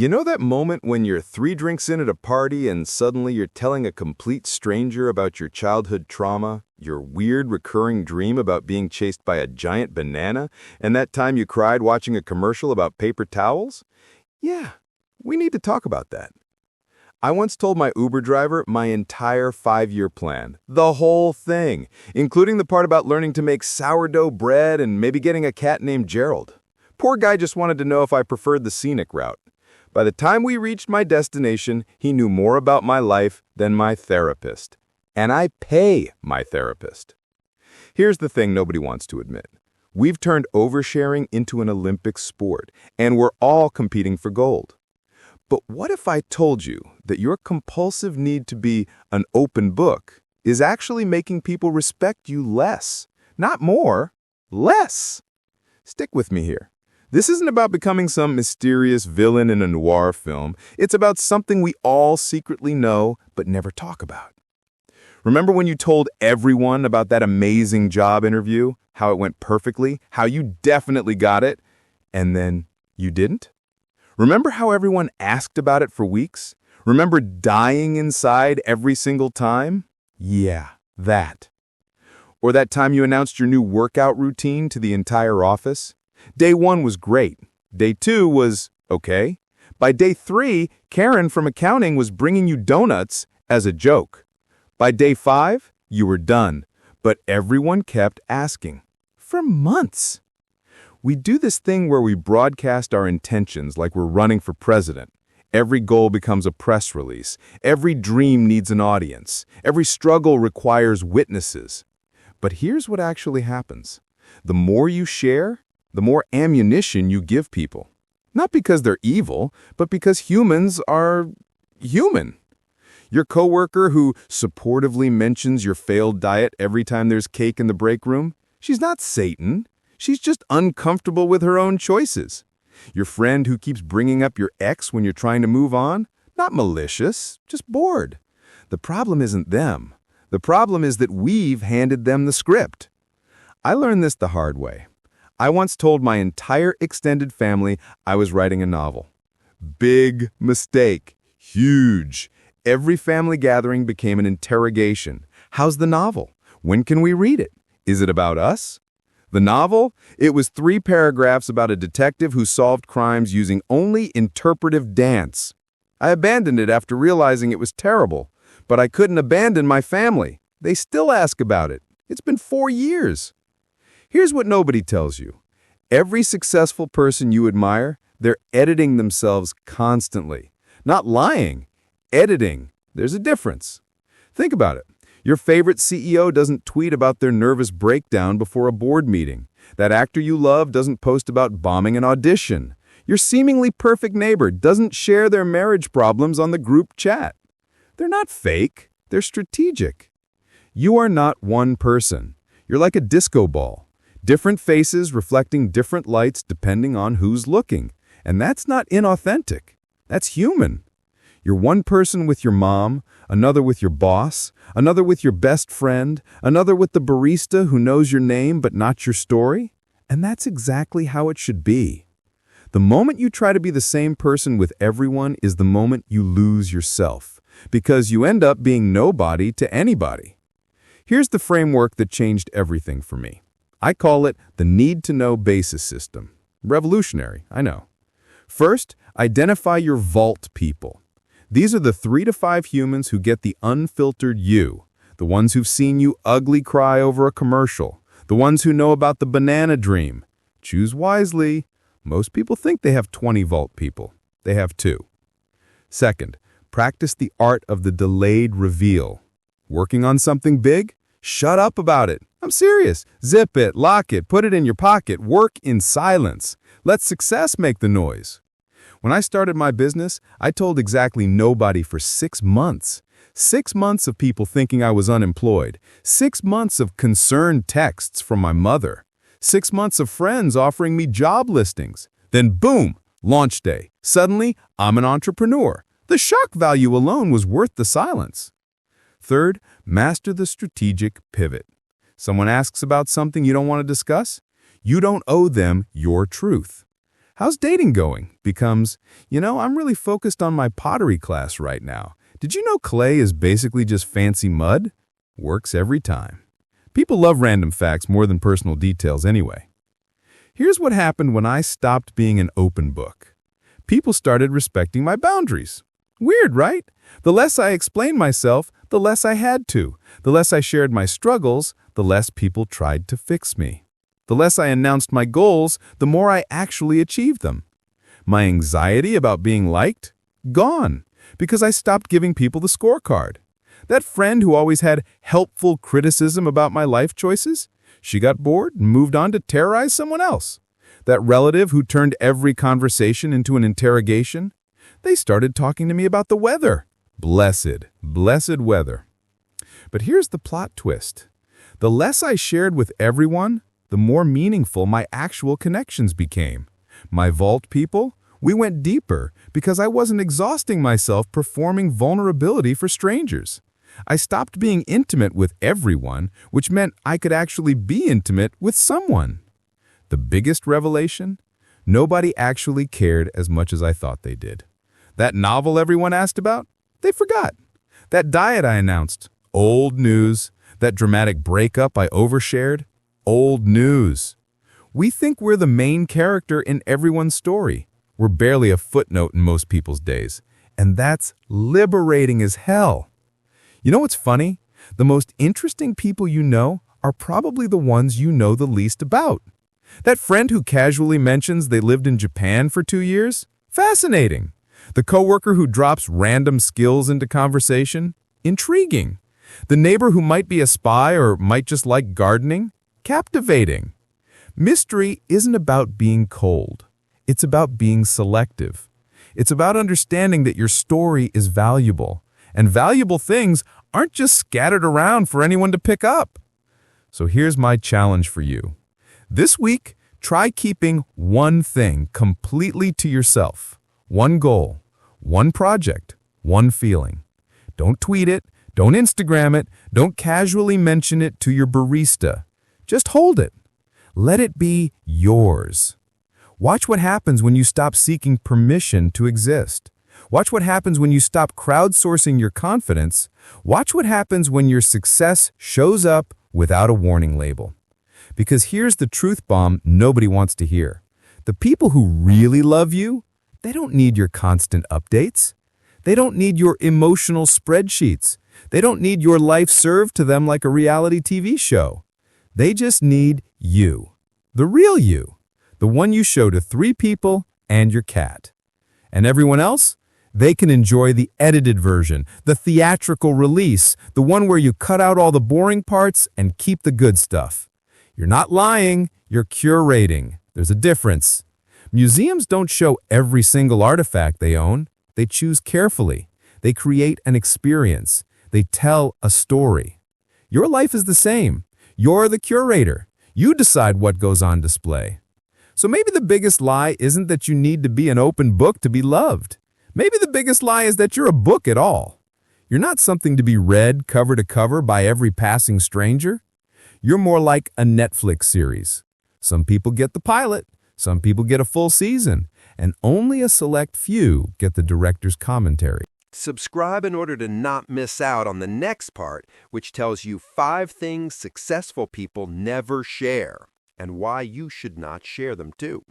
You know that moment when you're 3 drinks in at a party and suddenly you're telling a complete stranger about your childhood trauma, your weird recurring dream about being chased by a giant banana, and that time you cried watching a commercial about paper towels? Yeah, we need to talk about that. I once told my Uber driver my entire 5-year plan, the whole thing, including the part about learning to make sourdough bread and maybe getting a cat named Gerald. Poor guy just wanted to know if I preferred the scenic route. By the time we reached my destination, he knew more about my life than my therapist. And I pay my therapist. Here's the thing nobody wants to admit. We've turned oversharing into an Olympic sport, and we're all competing for gold. But what if I told you that your compulsive need to be an open book is actually making people respect you less? Not more, less. Stick with me here. This isn't about becoming some mysterious villain in a noir film. It's about something we all secretly know but never talk about. Remember when you told everyone about that amazing job interview, how it went perfectly, how you definitely got it, and then you didn't? Remember how everyone asked about it for weeks? Remember dying inside every single time? Yeah, that. Or that time you announced your new workout routine to the entire office? Day 1 was great. Day 2 was okay. By day 3, Karen from accounting was bringing you donuts as a joke. By day 5, you were done, but everyone kept asking. For months. We do this thing where we broadcast our intentions like we're running for president. Every goal becomes a press release. Every dream needs an audience. Every struggle requires witnesses. But here's what actually happens. The more you share, the more ammunition you give people. Not because they're evil, but because humans are human. Your coworker who supportively mentions your failed diet every time there's cake in the break room, she's not Satan. She's just uncomfortable with her own choices. Your friend who keeps bringing up your ex when you're trying to move on, not malicious, just bored. The problem isn't them. The problem is that we've handed them the script. I learned this the hard way. I once told my entire extended family I was writing a novel. Big mistake. Huge. Every family gathering became an interrogation. How's the novel? When can we read it? Is it about us? The novel? It was 3 paragraphs about a detective who solved crimes using only interpretive dance. I abandoned it after realizing it was terrible. But I couldn't abandon my family. They still ask about it. It's been 4 years. Here's what nobody tells you. Every successful person you admire, they're editing themselves constantly. Not lying, editing. There's a difference. Think about it. Your favorite CEO doesn't tweet about their nervous breakdown before a board meeting. That actor you love doesn't post about bombing an audition. Your seemingly perfect neighbor doesn't share their marriage problems on the group chat. They're not fake. They're strategic. You are not one person. You're like a disco ball. Different faces reflecting different lights depending on who's looking. And that's not inauthentic. That's human. You're one person with your mom, another with your boss, another with your best friend, another with the barista who knows your name but not your story. And that's exactly how it should be. The moment you try to be the same person with everyone is the moment you lose yourself, because you end up being nobody to anybody. Here's the framework that changed everything for me. I call it the need-to-know basis system. Revolutionary, I know. First, identify your vault people. These are the 3 to 5 humans who get the unfiltered you, the ones who've seen you ugly cry over a commercial, the ones who know about the banana dream. Choose wisely. Most people think they have 20 vault people. They have 2. Second, practice the art of the delayed reveal. Working on something big? Shut up about it. I'm serious. Zip it, lock it, put it in your pocket. Work in silence. Let success make the noise. When I started my business, I told exactly nobody for 6 months. 6 months of people thinking I was unemployed. 6 months of concerned texts from my mother. 6 months of friends offering me job listings. Then boom, launch day. Suddenly, I'm an entrepreneur. The shock value alone was worth the silence. Third, master the strategic pivot. Someone asks about something you don't want to discuss? You don't owe them your truth. How's dating going? Becomes, I'm really focused on my pottery class right now. Did you know clay is basically just fancy mud? Works every time. People love random facts more than personal details anyway. Here's what happened when I stopped being an open book. People started respecting my boundaries. Weird, right? The less I explained myself, the less I had to. The less I shared my struggles, the less people tried to fix me. The less I announced my goals, the more I actually achieved them. My anxiety about being liked? Gone, because I stopped giving people the scorecard. That friend who always had helpful criticism about my life choices? She got bored and moved on to terrorize someone else. That relative who turned every conversation into an interrogation? They started talking to me about the weather. Blessed, blessed weather. But here's the plot twist. The less I shared with everyone, the more meaningful my actual connections became. My vault people, we went deeper because I wasn't exhausting myself performing vulnerability for strangers. I stopped being intimate with everyone, which meant I could actually be intimate with someone. The biggest revelation? Nobody actually cared as much as I thought they did. That novel everyone asked about? They forgot. That diet I announced? Old news. That dramatic breakup I overshared? Old news. We think we're the main character in everyone's story. We're barely a footnote in most people's days. And that's liberating as hell. You know what's funny? The most interesting people you know are probably the ones you know the least about. That friend who casually mentions they lived in Japan for 2 years? Fascinating. The coworker who drops random skills into conversation? Intriguing. The neighbor who might be a spy or might just like gardening? Captivating. Mystery isn't about being cold. It's about being selective. It's about understanding that your story is valuable, and valuable things aren't just scattered around for anyone to pick up. So here's my challenge for you. This week, try keeping one thing completely to yourself. One goal, one project, one feeling. Don't tweet it, don't Instagram it, don't casually mention it to your barista. Just hold it. Let it be yours. Watch what happens when you stop seeking permission to exist. Watch what happens when you stop crowdsourcing your confidence. Watch what happens when your success shows up without a warning label. Because here's the truth bomb nobody wants to hear. The people who really love you, they don't need your constant updates. They don't need your emotional spreadsheets. They don't need your life served to them like a reality TV show. They just need you. The real you. The one you show to 3 people and your cat. And everyone else? They can enjoy the edited version, the theatrical release, the one where you cut out all the boring parts and keep the good stuff. You're not lying, you're curating. There's a difference. Museums don't show every single artifact they own. They choose carefully. They create an experience. They tell a story. Your life is the same. You're the curator. You decide what goes on display. So maybe the biggest lie isn't that you need to be an open book to be loved. Maybe the biggest lie is that you're a book at all. You're not something to be read cover to cover by every passing stranger. You're more like a Netflix series. Some people get the pilot, some people get a full season, and only a select few get the director's commentary. Subscribe in order to not miss out on the next part, which tells you 5 things successful people never share and why you should not share them too.